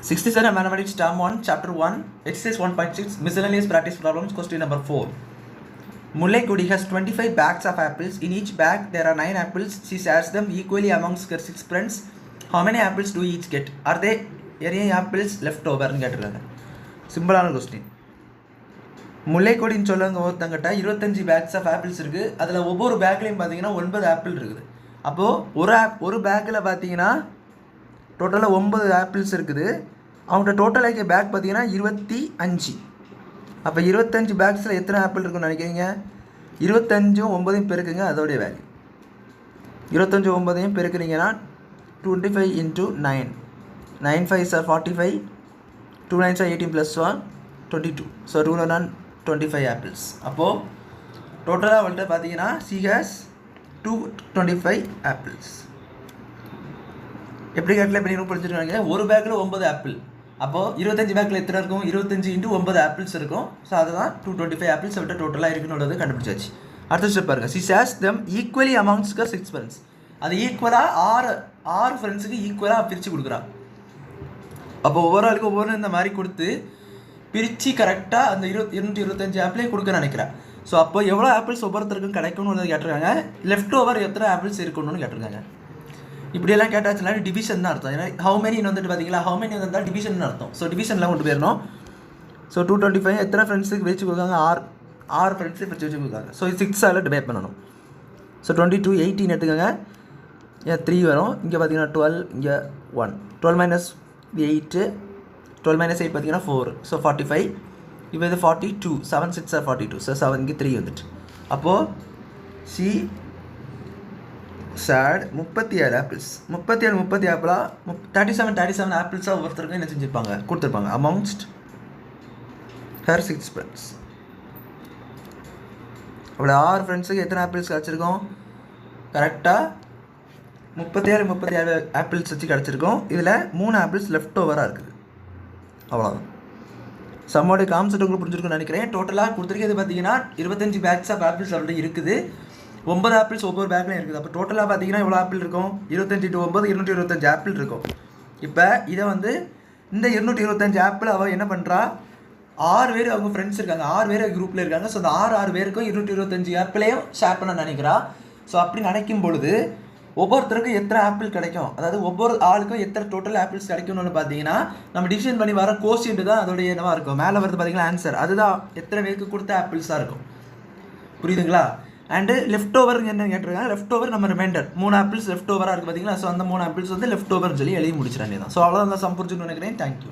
67 Mathematics Term 1, Chapter 1, Exercise 1.6, Miscellaneous Practice Problems, Question number 4. Mullaikudi has 25 bags of apples. In each bag, there are 9 apples. She shares them equally amongst her 6 friends. How many apples do each get? Are there any apples left over? சிம்பிளான question. முல்லைக்கொடின்னு சொல்லுங்க ஒருத்தங்கிட்ட 25 packs of apples இருக்குது. அதில் ஒவ்வொரு பேக்லேயும் பார்த்தீங்கன்னா 9 apple இருக்குது. அப்போது ஒரு பேக்கில் பார்த்தீங்கன்னா டோட்டலாக 9 ஆப்பிள்ஸ் இருக்குது. அவங்கள்ட்ட டோட்டலாக பேக் பார்த்தீங்கன்னா 25. அப்போ 25 பேக்ஸில் எத்தனை ஆப்பிள் இருக்குன்னு நினைக்கிறீங்க? 25ம் 9யும் பெருக்குங்க, அதோடைய value 25 9யும் பெருக்குறீங்கன்னா 25 × 9. 9 5s are 45, 2 9s are 18 plus 1 22. So 225 apples. அப்போது டோட்டலாக அவள்கிட்ட பார்த்தீங்கன்னா she has 225 ஆப்பிள்ஸ். எப்படி கேட்டில் பண்ணி படிச்சுருக்காங்க? ஒரு பேக்கில் 9 ஆப்பிள். அப்போது 25 பேக்கில் எத்தனை இருக்கும்? 25 × 9 ஆப்பிள்ஸ் இருக்கும். ஸோ அதுதான் 225 ஆப்பிள்ஸ் அவள்கிட்ட டோட்டலாக இருக்குன்னு கண்டுபிடிச்சாச்சு. அடுத்த ஸ்டெப் பாருங்கள். she shares them equally amongst her 6 friends. அது ஈக்குவலாக ஆறு ஃப்ரெண்ட்ஸுக்கு ஈக்குவலாக பிரித்து கொடுக்குறா. அப்போ ஒவ்வொரு ஆளுக்கும் ஒவ்வொரு இந்த மாதிரி கொடுத்து பிரித்து கரெக்டாக அந்த 225 ஆப்பிளே கொடுக்க நினைக்கிறேன். ஸோ அப்போ எவ்வளோ ஆப்பிள்ஸ் ஒவ்வொருத்தருக்கும் கிடைக்கும்னு கேட்டிருக்காங்க. லெஃப்ட் ஓவர் எத்தனை ஆப்பிள்ஸ் இருக்கணும்னு கேட்டிருக்காங்க. இப்படியெல்லாம் கேட்டாச்சுன்னா டிவிஷன் தான் அர்த்தம். ஏன்னா ஹவு மெனின்னு வந்துட்டு பார்த்தீங்களா, ஹவு மெனி வந்தால் டிவிஷன் அர்த்தம். ஸோ டிவிஷன்லாம் கொண்டு போயிடணும். ஸோ 225 எத்தனை ஃப்ரெண்ட்ஸுக்கு வச்சு கொடுக்காங்க? ஆறு ஃப்ரெண்ட்ஸுக்கு வச்சு கொடுக்காங்க. ஸோ 6ஆல் டிவைட் பண்ணணும். ஸோ 22 18 எடுத்துக்கோங்க. 3 வரும். இங்கே பார்த்தீங்கன்னா 12, இங்கே 1. 12 - 8, 12 - 8 பார்த்தீங்கன்னா 4. ஸோ 45. இப்போ இது 42. 7 6 are 42. ஸோ 7 இங்கே 3 வந்துட்டு. அப்போது சி சாட் 37 ஆப்பிள்ஸ். 37 ஆப்பிளாக 37 ஆப்பிள்ஸாக ஒவ்வொருத்தருக்கும் என்ன செஞ்சுருப்பாங்க? கொடுத்துருப்பாங்க அமௌங்ஸ்ட் ஹர் 6 ஃப்ரெண்ட்ஸ். அவ்வளோ 6 ஃப்ரெண்ட்ஸுக்கு எத்தனை ஆப்பிள்ஸ் கிடச்சிருக்கோம்? கரெக்டாக 37 ஆப்பிள்ஸ் வச்சு கிடச்சிருக்கோம். இதில் 3 ஆப்பிள்ஸ் லெஃப்ட் ஓவராக இருக்குது. அவ்வளோதான். சம்மோடைய கான்செப்ட் உங்களுக்கு புரிஞ்சிருக்குன்னு நினைக்கிறேன். டோட்டலாக கொடுத்துருக்கிறது பார்த்தீங்கன்னா 25 பேக்ஸ் ஆஃப் ஆப்பிள்ஸ் ஆல்ரெடி இருக்குது. 9 ஆப்பிள்ஸ் ஒவ்வொரு பேக்லையும் இருக்குது. அப்போ டோட்டலாக பார்த்தீங்கன்னா எவ்வளோ ஆப்பிள் இருக்கும்? 25 × 9 225 ஆப்பிள் இருக்கும். இப்போ இதை வந்து இந்த 225 ஆப்பிள் அவள் என்ன பண்ணுறா? 6 பேர் அவங்க ஃப்ரெண்ட்ஸ் இருக்காங்க, 6 பேர் குரூப்பில் இருக்காங்க. ஸோ அந்த 6 பேருக்கும் 225 ஆப்பிளையும் ஷேர் பண்ண நினைக்கிறா. ஸோ அப்படி நினைக்கும் பொழுது ஒவ்வொருத்தருக்கும் எத்தனை ஆப்பிள் கிடைக்கும், அதாவது ஒவ்வொரு ஆளுக்கும் எத்தனை டோட்டல் ஆப்பிள்ஸ் கிடைக்கும்னு பார்த்தீங்கன்னா நம்ம டிவிஷன் பண்ணி வர கோஷியன்ட் தான் அதோடைய என்னவாக இருக்கும்? மேலே வருது பார்த்தீங்கன்னா ஆன்சர். அதுதான் எத்தனை பேருக்கு கொடுத்த ஆப்பிள்ஸாக இருக்கும். புரியுதுங்களா? அண்டு லெஃப்ட் ஓவர் என்ன கேட்டிருக்காங்க? லெஃப்ட் ஓவர் நம்ம ரிமைண்டர் 3 ஆப்பிள்ஸ் லெஃப்ட் ஓவராக இருக்குது பார்த்தீங்களா? ஸோ அந்த 3 ஆப்பிள்ஸ் வந்து லெஃப்ட் ஓவர்னு சொல்லி எழுதி முடிச்சிடறேன் தான். ஸோ அவ்வளோதான் சம் புரிஞ்சுன்னு நினைக்கிறேன். தேங்க்யூ.